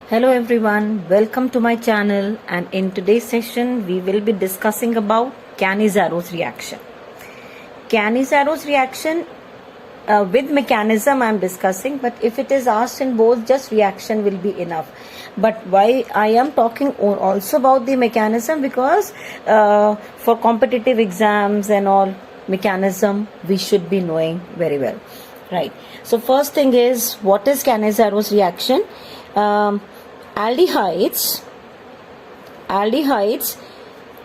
Hello everyone, welcome to my channel, and in today's session we will be discussing about Cannizaro's reaction. Cannizaro's reaction with mechanism I am discussing, but if it is asked in both, just reaction will be enough. But why I am talking also about the mechanism, because for competitive exams and all, mechanism we should be knowing very well, right? So first thing is, what is Cannizaro's reaction? Aldehydes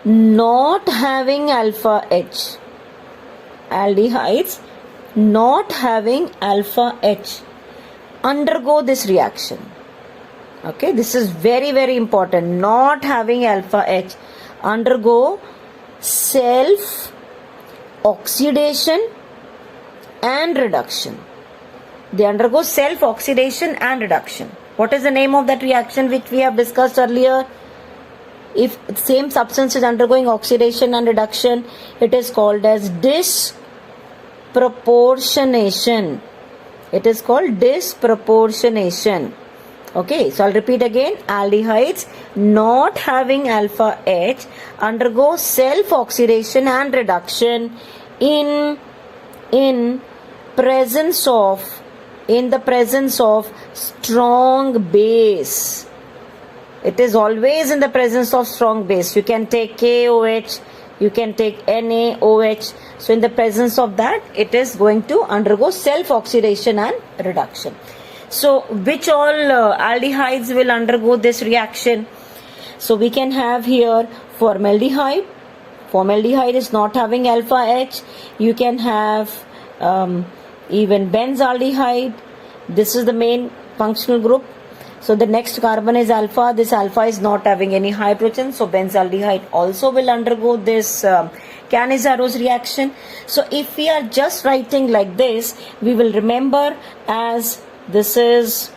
not having alpha H, aldehydes not having alpha H undergo this reaction. Okay, this is very, very important. Not having alpha H undergo self oxidation and reduction. They undergo self oxidation and reduction. What is the name of that reaction which we have discussed earlier? If same substance is undergoing oxidation and reduction, it is called as disproportionation. It is called disproportionation. Okay, so I'll repeat again. Aldehydes not having alpha H undergo self oxidation and reduction in the presence of strong base. It is always in the presence of strong base. You can take KOH, you can take NaOH. So in the presence of that, it is going to undergo self oxidation and reduction. So which all aldehydes will undergo this reaction? So we can have here formaldehyde. Formaldehyde is not having alpha H. You can have even benzaldehyde. This is the main functional group. So the next carbon is alpha. This alpha is not having any hydrogen, so benzaldehyde also will undergo this Cannizaro's reaction. So if we are just writing like this, we will remember as this is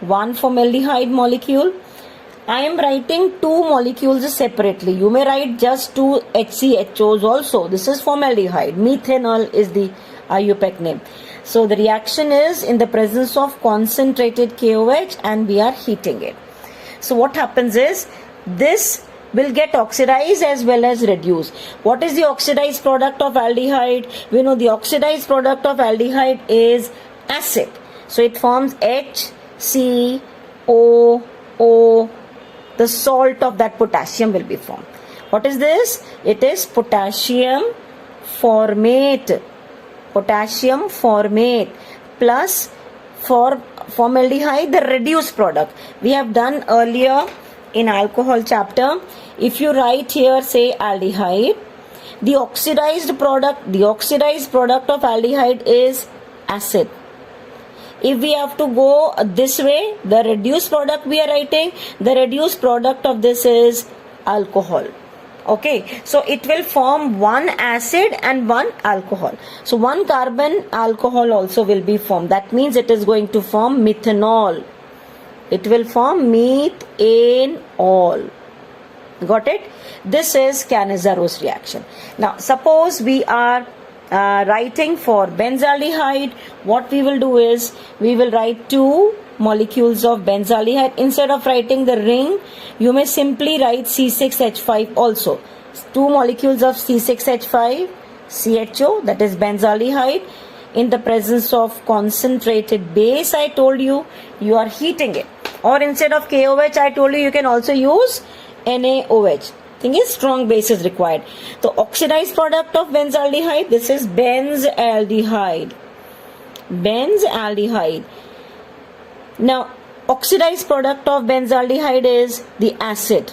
one formaldehyde molecule. I am writing two molecules separately. You may write just two HCHOs also. This is formaldehyde. Methanol is the IUPAC name. So the reaction is in the presence of concentrated KOH and we are heating it. So what happens is, this will get oxidized as well as reduced. What is the oxidized product of aldehyde? We know the oxidized product of aldehyde is acid. So it forms HCOO. The salt of that potassium will be formed. What is this? It is potassium formate. Potassium formate plus formaldehyde, the reduced product. We have done earlier in alcohol chapter. If you write here, say aldehyde, the oxidized product of aldehyde is acid. If we have to go this way, the reduced product we are writing, the reduced product of this is alcohol. Okay, so it will form one acid and one alcohol. So one carbon alcohol also will be formed. That means it is going to form methanol. It will form methanol. Got it? This is Cannizaro's reaction. Now suppose we are writing for benzaldehyde. What we will do is, we will write two molecules of benzaldehyde. Instead of writing the ring, you may simply write C6H5 also. Two molecules of C6H5 CHO, that is benzaldehyde, in the presence of concentrated base. I told you, you are heating it. Or instead of KOH, I told you, you can also use NaOH. Thing is, strong base is required. The oxidized product of benzaldehyde, this is benzaldehyde. Benzaldehyde. Now, oxidized product of benzaldehyde is the acid.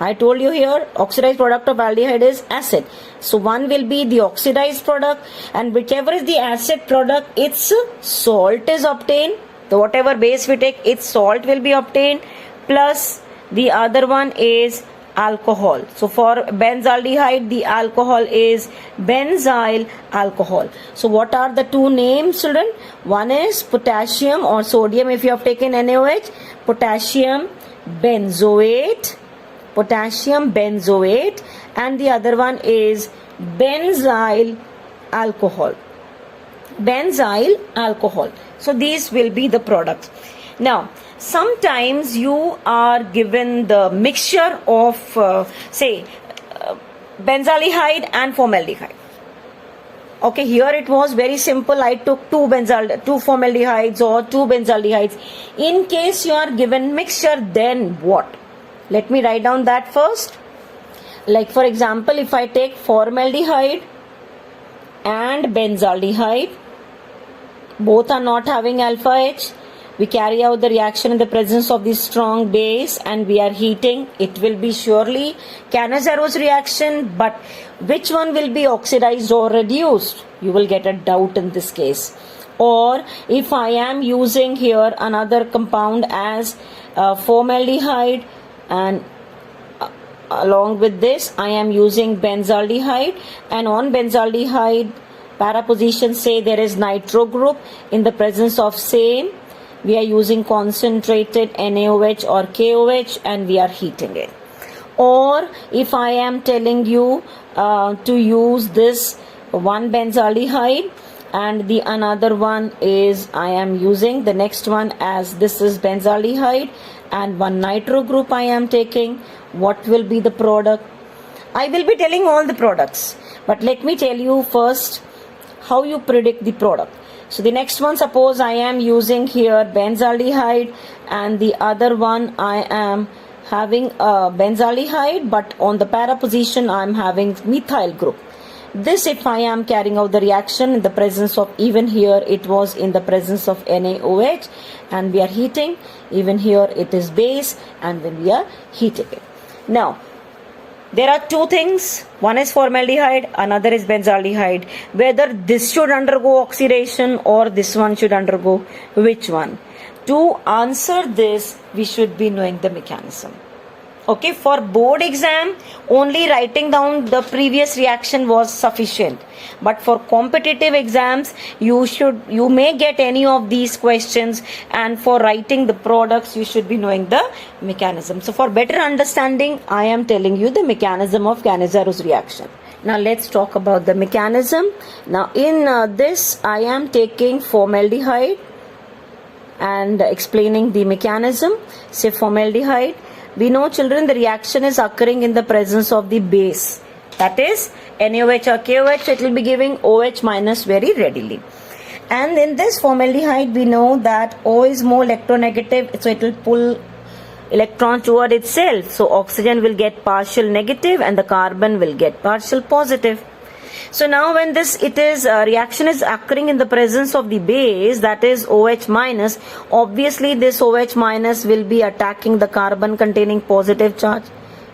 I told you here, oxidized product of aldehyde is acid. So one will be the oxidized product, and whichever is the acid product, its salt is obtained. So whatever base we take, its salt will be obtained, plus the other one is alcohol. So for benzaldehyde, the alcohol is benzyl alcohol. So what are the two names, children? One is potassium or sodium if you have taken NaOH, potassium benzoate, and the other one is benzyl alcohol. So these will be the products. Now sometimes you are given the mixture of benzaldehyde and formaldehyde. Okay, here it was very simple. I took two formaldehydes or two benzaldehydes. In case you are given mixture, then what? Let me write down that first. Like for example, if I take formaldehyde and benzaldehyde, both are not having alpha H. We carry out the reaction in the presence of the strong base and we are heating. It will be surely Cannizzaro reaction, but which one will be oxidized or reduced? You will get a doubt in this case. Or if I am using here another compound as formaldehyde, and along with this I am using benzaldehyde, and on benzaldehyde para position say there is nitro group. In the presence of same, we are using concentrated NaOH or KOH and we are heating it. Or if I am telling you to use this one benzaldehyde and the another one is I am using the next one as this is benzaldehyde and one nitro group I am taking, what will be the product? I will be telling all the products, but let me tell you first how you predict the product. So the next one, suppose I am using here benzaldehyde and the other one I am having benzaldehyde, but on the para position I am having methyl group. This if I am carrying out the reaction in the presence of, even here it was in the presence of NaOH and we are heating, even here it is base and when we are heating it. Now there are two things, one is formaldehyde, another is benzaldehyde. Whether this should undergo oxidation or this one should undergo, which one? To answer this, we should be knowing the mechanism. Okay, for board exam, only writing down the previous reaction was sufficient. But for competitive exams, you may get any of these questions, and for writing the products, you should be knowing the mechanism. So for better understanding, I am telling you the mechanism of Cannizzaro reaction. Now let's talk about the mechanism. Now in this, I am taking formaldehyde and explaining the mechanism. Say formaldehyde. We know, children, the reaction is occurring in the presence of the base, that is NaOH or KOH. It will be giving OH minus very readily. And in this formaldehyde, we know that O is more electronegative, so it will pull electron toward itself. So oxygen will get partial negative and the carbon will get partial positive. So now when this reaction is occurring in the presence of the base, that is OH minus, obviously this OH minus will be attacking the carbon containing positive charge.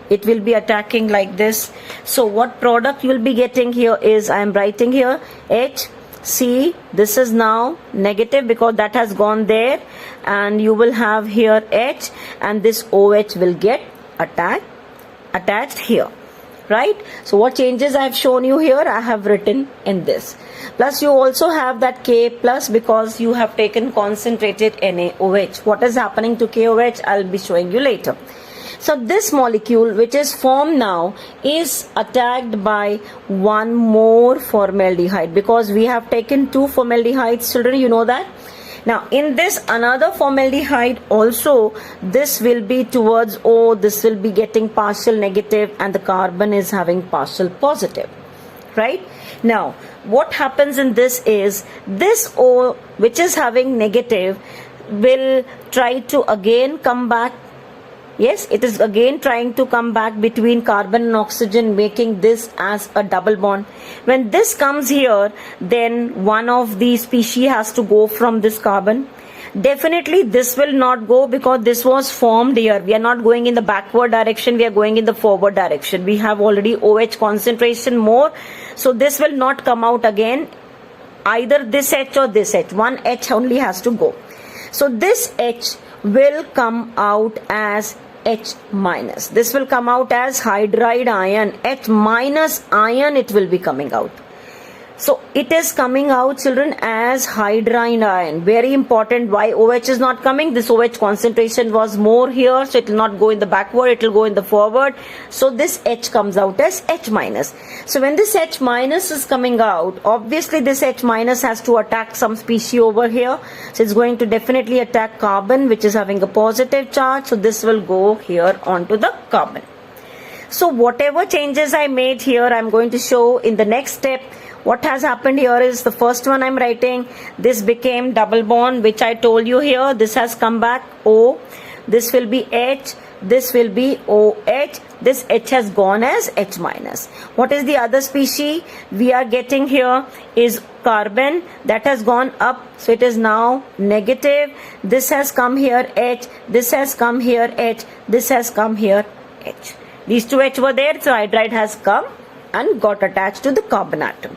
It will be attacking like this. So what product you will be getting here is, I am writing here H. See, this is now negative because that has gone there, and you will have here H and this OH will get attached here. Right? So what changes I have shown you here, I have written in this. Plus you also have that K plus because you have taken concentrated NaOH. What is happening to KOH, I will be showing you later. So this molecule which is formed now is attacked by one more formaldehyde because we have taken two formaldehydes, children, you know that. Now in this another formaldehyde also, this will be towards O, this will be getting partial negative and the carbon is having partial positive, right? Now what happens in this is, this O which is having negative will try to again come back. Yes, it is again trying to come back between carbon and oxygen, making this as a double bond. When this comes here, then one of the species has to go from this carbon. Definitely this will not go because this was formed here. We are not going in the backward direction, we are going in the forward direction. We have already OH concentration more, so this will not come out again. Either this H or this H, one H only has to go. So this H will come out as H minus. This will come out as hydride ion. H minus ion it will be coming out. So it is coming out, children, as hydrine ion. Very important. Why OH is not coming? This OH concentration was more here, so it will not go in the backward, it will go in the forward. So this H comes out as H minus. So when this H minus is coming out, obviously this H minus has to attack some species over here. So it's going to definitely attack carbon, which is having a positive charge. So this will go here onto the carbon. So whatever changes I made here, I'm going to show in the next step. What has happened here is the first one I'm writing, this became double bond, which I told you here. This has come back O. This will be H. This will be OH. This H has gone as H minus. What is the other species we are getting here is carbon. That has gone up. So it is now negative. This has come here H. This has come here H. This has come here H. These two H were there. So hydride has come and got attached to the carbon atom.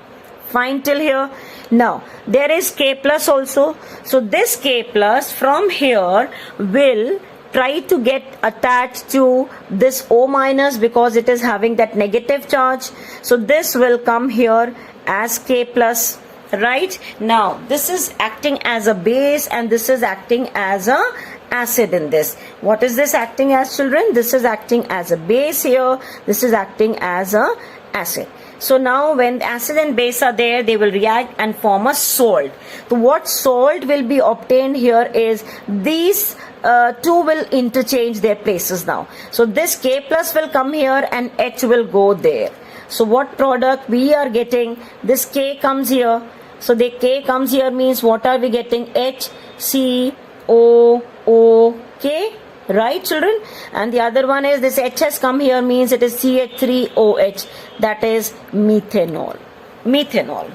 Fine till here. Now there is K plus also. So this K plus from here will try to get attached to this O minus because it is having that negative charge. So this will come here as K plus. Right? Now this is acting as a base and this is acting as a acid in this. What is this acting as, children? This is acting as a base here. This is acting as a acid. So now when acid and base are there, they will react and form a salt. So what salt will be obtained here is these two will interchange their places now. So this K plus will come here and H will go there. So what product we are getting? This K comes here. So the K comes here means what are we getting? H, C, O, O, K. Right, children? And the other one is this H has come here means it is CH3OH. That is methanol. Methanol.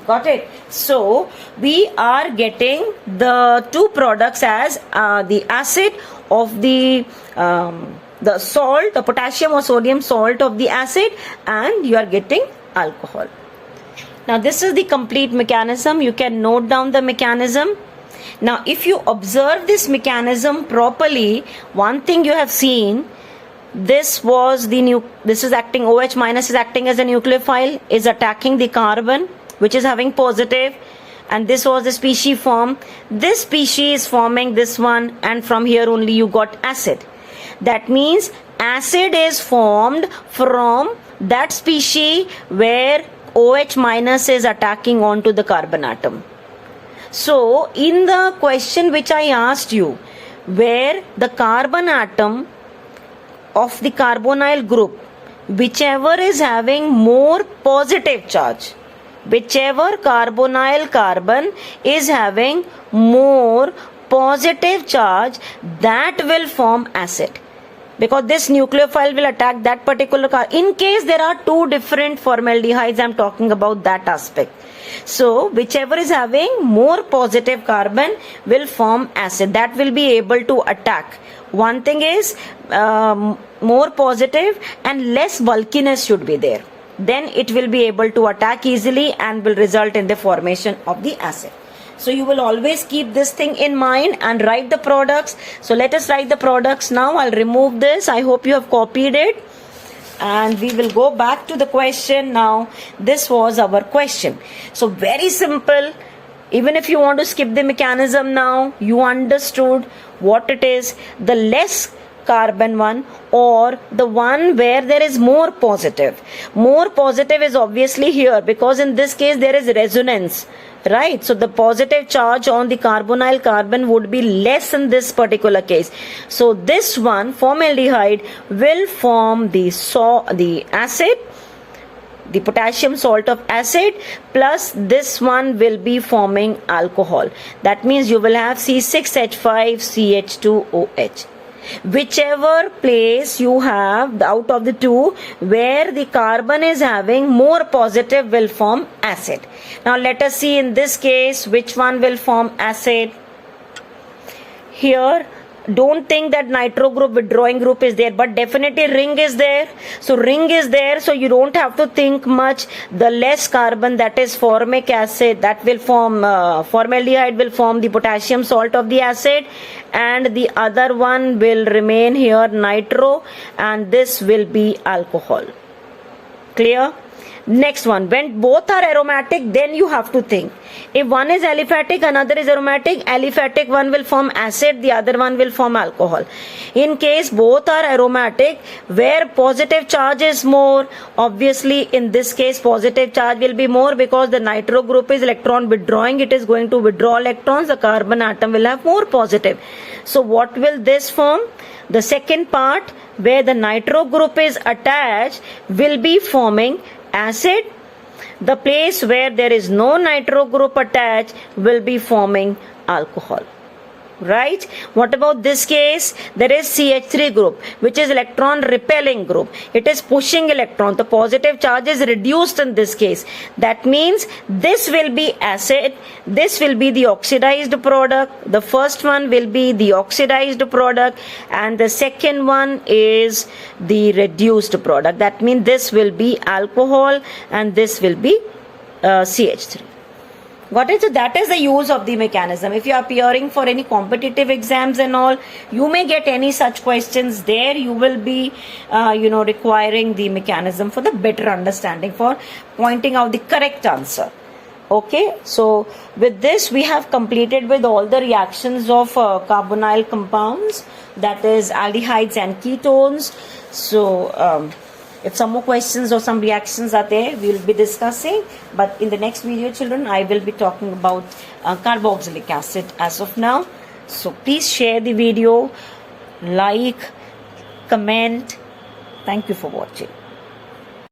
Got it? So we are getting the two products as the acid of the salt, the potassium or sodium salt of the acid, and you are getting alcohol. Now this is the complete mechanism. You can note down the mechanism. Now if you observe this mechanism properly, one thing you have seen, this is acting, OH minus is acting as a nucleophile, is attacking the carbon which is having positive, and this was the species form. This species is forming this one, and from here only you got acid. That means acid is formed from that species where OH minus is attacking onto the carbon atom. So in the question which I asked you, where the carbon atom of the carbonyl group, whichever is having more positive charge, whichever carbonyl carbon is having more positive charge, that will form acid. Because this nucleophile will attack that particular carbon. In case there are two different formaldehydes, I am talking about that aspect. So whichever is having more positive carbon will form acid. That will be able to attack. One thing is more positive and less bulkiness should be there. Then it will be able to attack easily and will result in the formation of the acid. So you will always keep this thing in mind and write the products. So let us write the products now. I'll remove this. I hope you have copied it. And we will go back to the question now. This was our question. So very simple. Even if you want to skip the mechanism now, you understood what it is. The less carbon one or the one where there is more positive. More positive is obviously here because in this case there is resonance. Right, so the positive charge on the carbonyl carbon would be less in this particular case. So this one, formaldehyde, will form the acid, the potassium salt of acid, plus this one will be forming alcohol. That means you will have C6H5CH2OH. Whichever place you have out of the two where the carbon is having more positive will form acid. Now let us see in this case which one will form acid. Here don't think that nitro group withdrawing group is there, but definitely ring is there. So ring is there, so you don't have to think much. The less carbon, that is formic acid, that will form formaldehyde will form the potassium salt of the acid, and the other one will remain here nitro, and this will be alcohol. Clear? Next one, when both are aromatic, then you have to think. If one is aliphatic, another is aromatic, aliphatic one will form acid, the other one will form alcohol. In case both are aromatic, where positive charge is more, obviously in this case positive charge will be more, because the nitro group is electron withdrawing, it is going to withdraw electrons, the carbon atom will have more positive. So what will this form? The second part, where the nitro group is attached, will be forming acid. The place where there is no nitro group attached will be forming alcohol. Right? What about this case? There is CH3 group, which is electron repelling group. It is pushing electron. The positive charge is reduced in this case. That means this will be acid. This will be the oxidized product. The first one will be the oxidized product, and the second one is the reduced product. That means this will be alcohol and this will be CH3. Got it? So that is the use of the mechanism. If you are appearing for any competitive exams and all, you may get any such questions there. You will be, requiring the mechanism for the better understanding, for pointing out the correct answer. Okay, so with this we have completed with all the reactions of carbonyl compounds, that is aldehydes and ketones. So if some more questions or some reactions are there, we will be discussing. But in the next video, children, I will be talking about carboxylic acid as of now. So please share the video, like, comment. Thank you for watching.